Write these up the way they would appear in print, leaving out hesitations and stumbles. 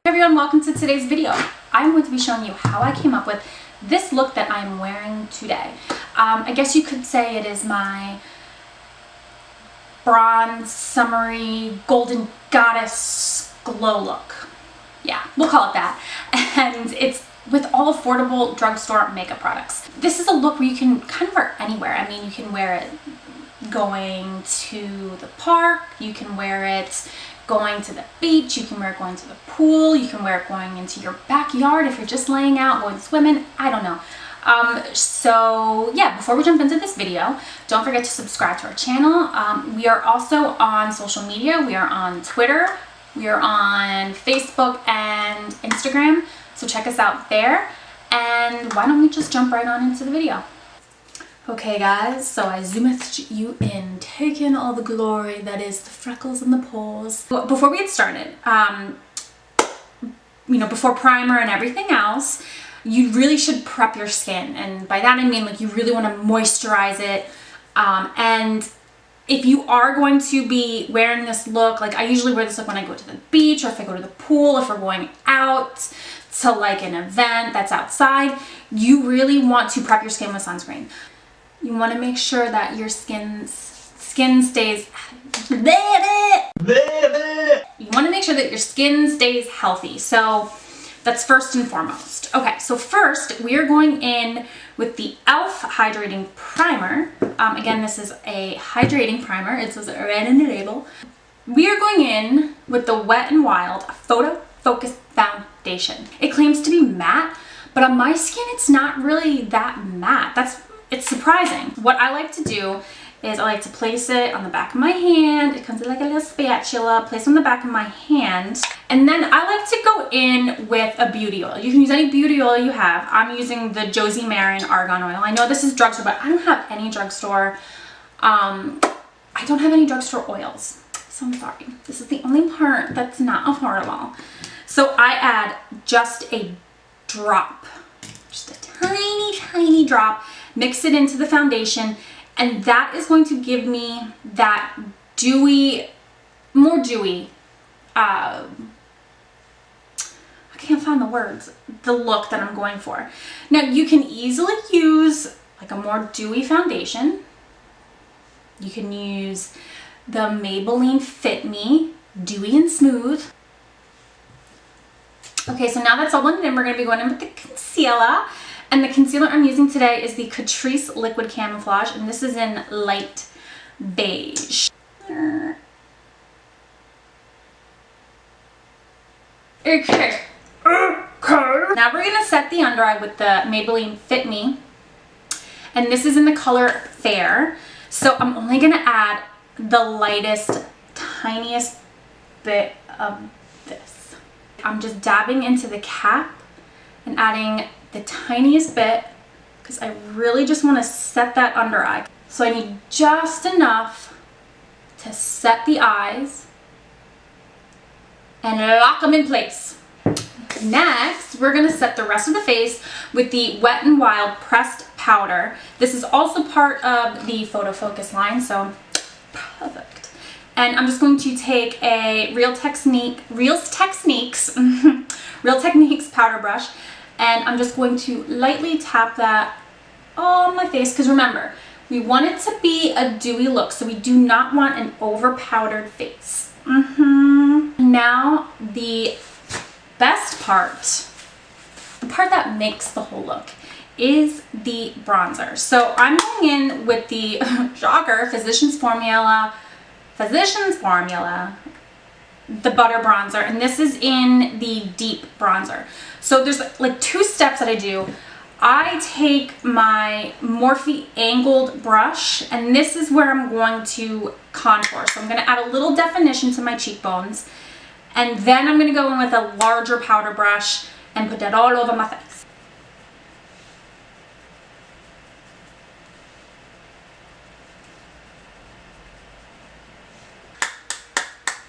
Hey everyone, welcome to today's video. I'm going to be showing you how I came up with this look that I'm wearing today. I guess you could say it is my bronze, summery, golden goddess glow look. Yeah, we'll call it that. And it's with all affordable drugstore makeup products. This is a look where you can kind of wear anywhere. I mean, you can wear it going to the park, you can wear it going to the beach, you can wear it going to the pool, you can wear it going into your backyard if you're just laying out, going swimming, I don't know. So yeah, before we jump into this video, don't forget to subscribe to our channel. We are also on social media. We are on Twitter, we are on Facebook and Instagram, so check us out there. And why don't we just jump right on into the video. Okay guys, so I zoomed you in, taking all the glory that is the freckles and the pores. Before we get started, before primer and everything else, you really should prep your skin. And by that I mean like you really want to moisturize it. And if you are going to be wearing this look, like I usually wear this look when I go to the beach or if I go to the pool, if we're going out to like an event that's outside, you really want to prep your skin with sunscreen. You want to make sure that your skin stays healthy. So that's first and foremost. Okay, so first we are going in with the e.l.f. Hydrating Primer. Again, this is a hydrating primer. It says it right in the label. We are going in with the Wet n Wild Photo Focus Foundation. It claims to be matte, but on my skin it's not really that matte. It's surprising. What I like to do is I like to place it on the back of my hand. It comes with like a little spatula, place it on the back of my hand. And then I like to go in with a beauty oil. You can use any beauty oil you have. I'm using the Josie Maran Argan Oil. I know this is drugstore, but I don't have any drugstore. I don't have any drugstore oils. So I'm sorry. This is the only part that's not affordable. So I add just a drop. Just a tiny, tiny drop. Mix it into the foundation, and that is going to give me that dewy, more dewy, I can't find the words, the look that I'm going for. Now you can easily use like a more dewy foundation. You can use the Maybelline Fit Me Dewy and Smooth. Okay, so now that's all blended in, we're going to be going in with the concealer. And the concealer I'm using today is the Catrice Liquid Camouflage, and this is in light beige. Okay. Now we're going to set the under eye with the Maybelline Fit Me, and this is in the color Fair. So I'm only going to add the lightest, tiniest bit of this. I'm just dabbing into the cap and adding the tiniest bit because I really just want to set that under eye. So I need just enough to set the eyes and lock them in place. Next, we're going to set the rest of the face with the Wet n Wild Pressed Powder. This is also part of the Photo Focus line, so perfect. And I'm just going to take a Real Techniques powder brush, and I'm just going to lightly tap that on my face, because remember, we want it to be a dewy look, so we do not want an over powdered face. Now the best part, the part that makes the whole look, is the bronzer. So I'm going in with the shocker, Physicians Formula, the butter bronzer, and this is in the deep bronzer. So there's like two steps that I do. I take my Morphe angled brush, and this is where I'm going to contour. So I'm going to add a little definition to my cheekbones, and then I'm going to go in with a larger powder brush and put that all over my face.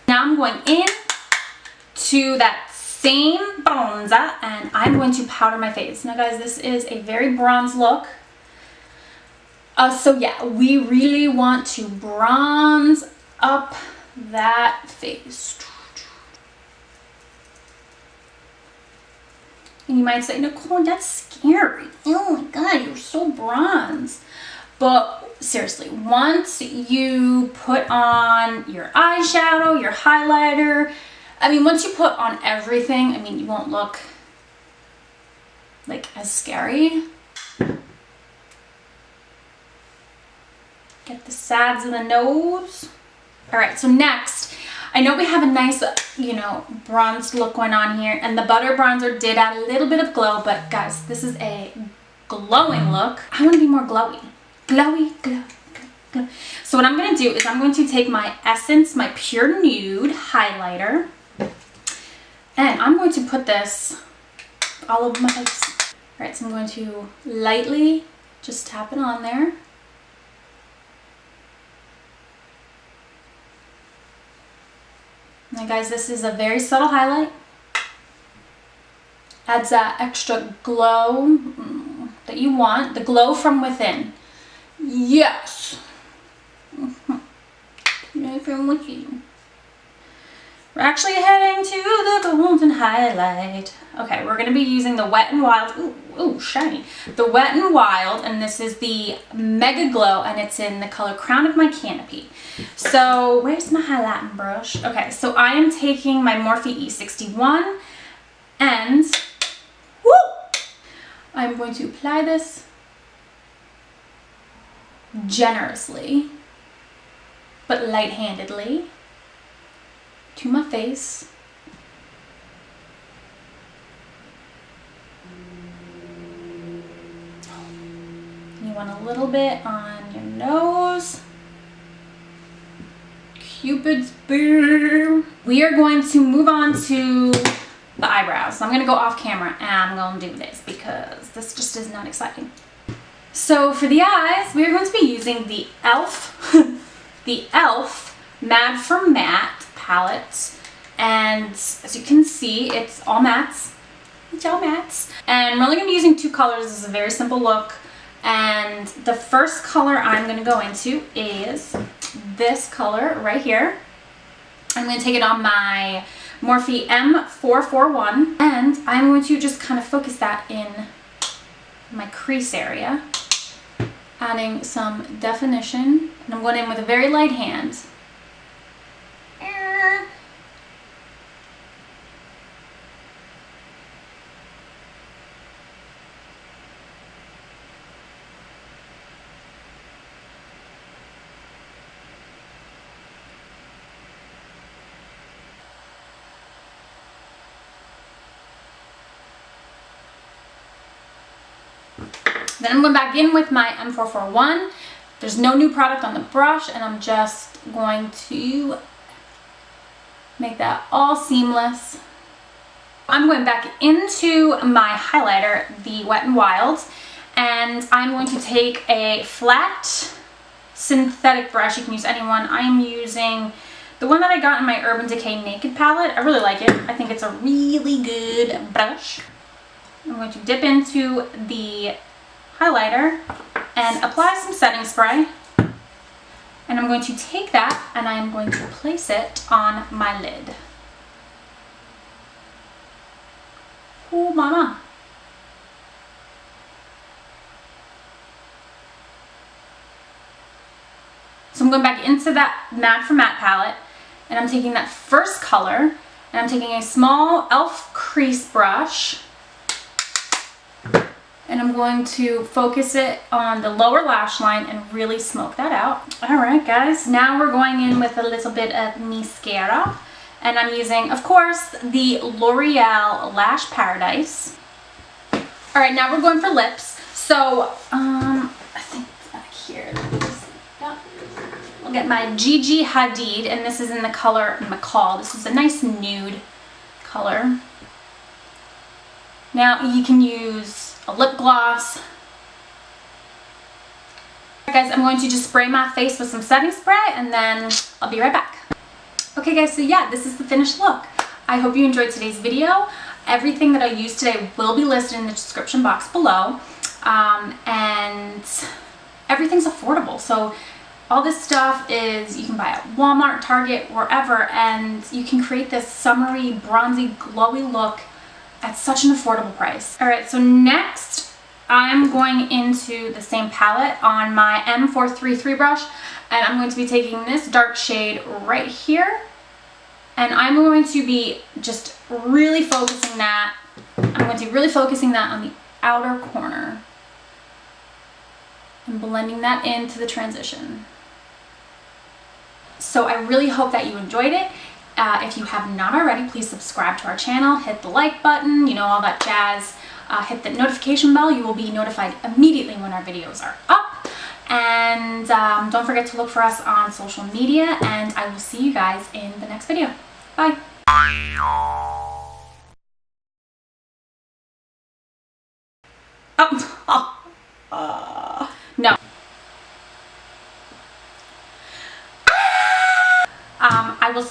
Now I'm going in to that same bronzer, and I'm going to powder my face. Now guys, this is a very bronze look. So yeah, we really want to bronze up that face. And you might say, Nicole, that's scary. Oh my God, you're so bronze. But seriously, once you put on your eyeshadow, your highlighter, I mean, once you put on everything, I mean, you won't look like as scary. Get the sides of the nose. All right, so next, I know we have a nice, you know, bronzed look going on here, and the butter bronzer did add a little bit of glow, but guys, this is a glowing look. I want to be more glowy. Glowy, glow, glow, glow. So what I'm going to do is I'm going to take my Essence, my Pure Nude highlighter, and I'm going to put this all over my face. All right, so I'm going to lightly just tap it on there. Now guys, this is a very subtle highlight. Adds that extra glow that you want, the glow from within. Yes. From within. We're actually heading to the golden highlight. Okay, we're going to be using the Wet n Wild. Ooh, shiny. The Wet n Wild, and this is the Mega Glow, and it's in the color Crown of My Canopy. So, where's my highlighting brush? Okay, so I am taking my Morphe E61, and woo! I'm going to apply this generously, but light-handedly, to my face. You want a little bit on your nose. Cupid's bow. We are going to move on to the eyebrows. So I'm going to go off camera and I'm going to do this because this just is not exciting. So for the eyes, we are going to be using the e.l.f. Mad for Matte palette, and as you can see, it's all mattes. It's all mattes. And we're only going to be using two colors. This is a very simple look. And the first color I'm going to go into is this color right here. I'm going to take it on my Morphe M441, and I'm going to just kind of focus that in my crease area, adding some definition. And I'm going in with a very light hand. Then I'm going back in with my M441. There's no new product on the brush, and I'm just going to make that all seamless. I'm going back into my highlighter, the Wet n Wild, and I'm going to take a flat synthetic brush. You can use any one. I'm using the one that I got in my Urban Decay Naked palette. I really like it. I think it's a really good brush. I'm going to dip into the highlighter and apply some setting spray. And I'm going to take that and I'm going to place it on my lid. Oh, mama. So I'm going back into that Mad for Matte palette, and I'm taking that first color, and I'm taking a small e.l.f. crease brush, and I'm going to focus it on the lower lash line and really smoke that out. Alright guys, now we're going in with a little bit of mascara, and I'm using, of course, the L'Oreal Lash Paradise. Alright, now we're going for lips. So, I think it's back here. I'll get my Gigi Hadid, and this is in the color Mcall. This is a nice nude color. Now you can use a lip gloss. Guys, I'm going to just spray my face with some setting spray, and then I'll be right back. Okay guys, so yeah, this is the finished look. I hope you enjoyed today's video. Everything that I used today will be listed in the description box below, and everything's affordable. So all this stuff is, you can buy at Walmart, Target, wherever, and you can create this summery, bronzy, glowy look at such an affordable price. All right, so next I'm going into the same palette on my M433 brush, and I'm going to be taking this dark shade right here, and I'm going to be just really focusing that. I'm going to be really focusing that on the outer corner and blending that into the transition. So I really hope that you enjoyed it. If you have not already, please subscribe to our channel, hit the like button, you know, all that jazz. Hit the notification bell. You will be notified immediately when our videos are up. And don't forget to look for us on social media, and I will see you guys in the next video. Bye. Oh. No. I will...